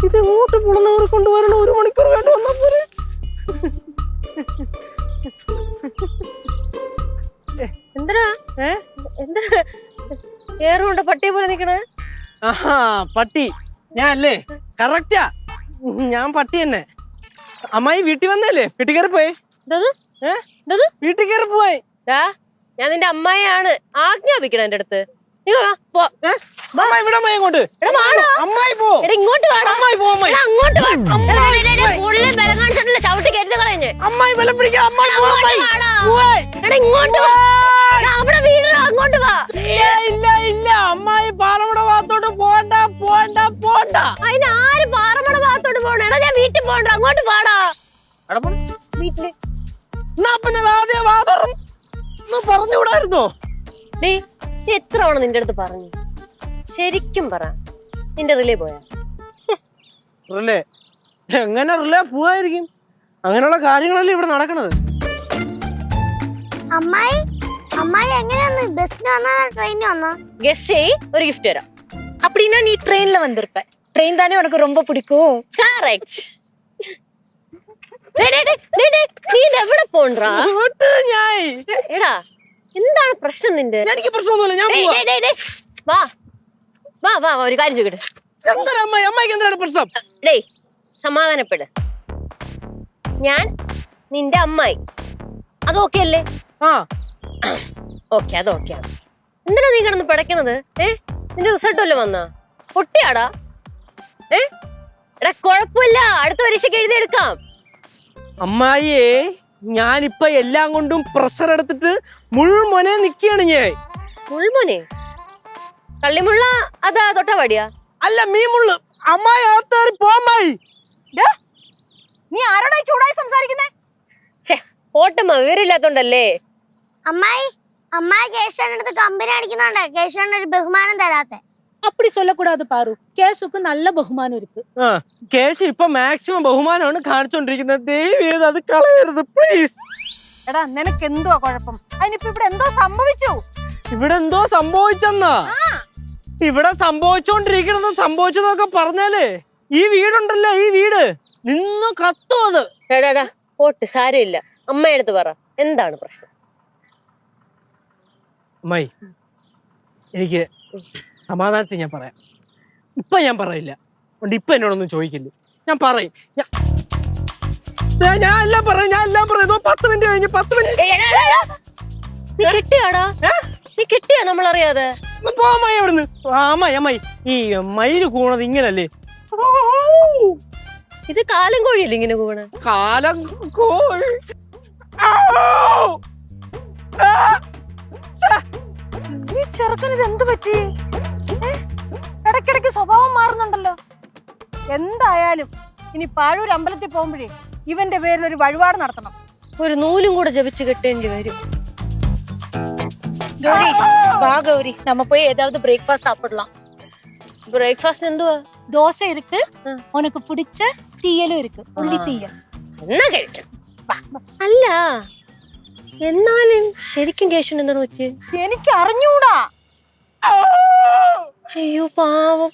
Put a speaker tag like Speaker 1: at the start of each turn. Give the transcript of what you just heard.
Speaker 1: ഇത് എങ്ങോട്ട് പുളന്നവർ കൊണ്ടുവരണം? 1 മണിക്കൂർ വേണ്ടി വന്നാ പോരെ?
Speaker 2: എന്താ എന്താ ഏറുകൊണ്ട് പട്ടിയെ പോലെ നിക്കണേ?
Speaker 1: ആഹാ, പട്ടി ഞാൻ അല്ലേ? കറക്റ്റാ, ഞാൻ പട്ടി തന്നെ. അമ്മായി വീട്ടിൽ വന്നല്ലേ? വീട്ടിൽ കയറി പോയി. വീട്ടിൽ കയറി പോയി.
Speaker 2: ഞാൻ നിന്റെ അമ്മായിയാണ്, ആജ്ഞാപിക്കണം എന്റെ അടുത്ത്.
Speaker 1: ഇങ്ങോട്ട് അമ്മായി പോ.
Speaker 2: ഇങ്ങോട്ട് ചവിട്ടി കരുതി കളഞ്ഞ്
Speaker 1: അമ്മായി ബലം പിടിക്കാം.
Speaker 2: ഇങ്ങോട്ട് അവിടെ വീട് അങ്ങോട്ട് വാ.
Speaker 1: ഇല്ല ഇല്ല, അമ്മായി പാറമട ഭാഗത്തോട്ട് പോണ്ട പോണ്ട പോണ്ട.
Speaker 2: അതിന് ആര് പാറമട ഭാഗത്തോട്ട് പോകണം? എടാ ഞാൻ വീട്ടിൽ പോകണ്ട, അങ്ങോട്ട് പാടാ. വീട്ടില്
Speaker 1: പിന്നെ പറഞ്ഞുകൂടായിരുന്നോ?
Speaker 2: നീ എത്ര തവണ നിന്റെ അടുത്ത് പറഞ്ഞു? ശരിക്കും പറ, നിന്റെ റിലേ പോയാ?
Speaker 1: റിലേ എങ്ങനെ റിലേ പോവായിരിക്കും? അങ്ങനെയുള്ള കാര്യങ്ങളല്ലേ ഇവിടെ നടക്കണത്.
Speaker 3: അമ്മായി അമ്മായി എങ്ങനെയാന്ന്? ബസ്സിന് വന്നാ ട്രെയിനിന് വന്നാ?
Speaker 2: ഗസ് ചെയ്, ഒരു ഗിഫ്റ്റ് തരാം.
Speaker 4: அப்படின்னா நீ ட்ரெயின்ல வந்திருப்ப. ட்ரெயின் தானே உனக்கு ரொம்ப பிடிக்கும்.
Speaker 2: കറക്റ്റ്. നീ എവിടെ പോണ്ടാ? എടാ എന്താണ് പ്രശ്നം നിന്റെ?
Speaker 1: എനിക്ക് പ്രശ്നമൊന്നുമില്ല, ഞാൻ
Speaker 2: വാ വാ വാ, ഒരു കാര്യം ചോദിക്കട്ടെ.
Speaker 1: അമ്മായിക്ക് എന്താണ് പ്രശ്നം?
Speaker 2: ഡേയ് സമാധാനപ്പെട്. ഞാൻ നിന്റെ അമ്മായി, അത് ഓക്കെ അല്ലേ? ഓക്കെ, അത് ഓക്കെ ആണ്. എന്തിനാ നീ കിടന്ന് പിടയ്ക്കണത്? നിന്റെ റിസൾട്ട് വല്ലതും വന്നാ? പൊട്ടിയാടാ? എടാ കുഴപ്പമില്ല, അടുത്ത പരീക്ഷയ്ക്ക് എഴുതിയെടുക്കാം.
Speaker 1: അമ്മായിയെ, ഞാനിപ്പൊ എല്ലാം കൊണ്ടും പ്രഷർ എടുത്തിട്ട് മുൾമൊനെ നിക്കാണ് ഞാൻ.
Speaker 2: മുൾമൊനെ? കള്ളിമുള്ള അതാ തൊട്ടവാടിയാ?
Speaker 1: അല്ല, മീമുള്ളു. അമ്മായി അകത്തേറി പോമ്മായി.
Speaker 4: നീ ആരോടായി ചൂടായി സംസാരിക്കുന്നേ?
Speaker 2: ഓട്ടമ്മ വിവരമില്ലാത്തോണ്ടല്ലേ.
Speaker 3: അമ്മായി അമ്മായി കേശവന്റെ അടുത്ത് കമ്പനി അടിക്കുന്നുണ്ട്. കേശവന് ഒരു ബഹുമാനം തരാത്തെ.
Speaker 4: அப்படி சொல்லக்கூடாது பாரு. கேசுக்கு நல்ல ബഹുമാനം இருக்கு.
Speaker 1: കേശു ഇപ്പൊ മാക്സിമം ബഹുമാനമാണ് കാണിച്ചോണ്ടിരിക്കുന്നത്. ദയവേത് അത് കളയരുത് പ്ലീസ്.
Speaker 4: എടാ നിനക്ക് എന്തുവാ കുഴപ്പം? അതിനിപ്പോ ഇവിടെ എന്തോ സംഭവിച്ചു.
Speaker 1: ഇവിടെ എന്തോ സംഭവിച്ചെന്നാ? ഇവിടെ സംഭവിച്ചോണ്ടിരിക്കണെന്ന് സംഭവിച്ചതൊക്കെ പറഞ്ഞാലേ ഈ വീടുണ്ടല്ലോ, ഈ വീട് നിന്ന് കത്തും. അത്
Speaker 2: എടാ പോട്ട്, സാരമില്ല. അമ്മയടുത്ത് പറ, എന്താണ് പ്രശ്നം?
Speaker 1: അമ്മായി, എനിക്ക് സമാധാനത്തിൽ ഞാൻ പറയാം. ഇപ്പൊ ഞാൻ പറയില്ല, അതുകൊണ്ട് ഇപ്പൊ എന്നോടൊന്നും ചോദിക്കില്ല. ഞാൻ പറയും, ഞാൻ എല്ലാം പറയും, ഞാൻ എല്ലാം പറയും. 10 മിനിറ്റ് കഴിഞ്ഞ് 10 മിനിറ്റ്.
Speaker 2: നീ കിട്ടിയാടാ? നീ കിട്ടിയാ നമ്മളറിയാതെ?
Speaker 1: പോമായി അവിടുന്ന്. അമ്മായി, ഈ മയില് കൂണത് ഇങ്ങനല്ലേ?
Speaker 2: ഇത് കാലം കോഴിയല്ലേ ഇങ്ങനെ കൂണ?
Speaker 1: കാലം കോഴി.
Speaker 4: ഈ ചെറുക്കന് ഇത് എന്ത് പറ്റി? ഇടയ്ക്കിടയ്ക്ക് സ്വഭാവം മാറുന്നുണ്ടല്ലോ. എന്തായാലും ഇനി പാഴൂർ അമ്പലത്തിൽ പോകുമ്പോഴേ ഇവന്റെ പേരിൽ ഒരു വഴിപാട് നടത്തണം.
Speaker 2: ഒരു നൂലും കൂടെ ജപിച്ച് കെട്ടേണ്ടി വരും.
Speaker 4: கௌரி வா கௌரி, நம்ம போய் ஏதாவது பிரேக்ஃபாஸ்ட் சாப்பிடலாம்.
Speaker 2: பிரேக்ஃபாஸ்ட் എന്തുവാ?
Speaker 4: தோசை இருக்கு, உனக்கு பிடிச்ச தீயலும் இருக்கு, ഉള്ളി തീയൽ.
Speaker 2: എന്നാ കഴിക്കാം. അല്ല എന്നാലും ശരിക്കും കേശവൻ എന്താണ് പറ്റിയത്?
Speaker 4: എനിക്ക് അറിഞ്ഞൂടാ.
Speaker 2: അയ്യോ പാവം.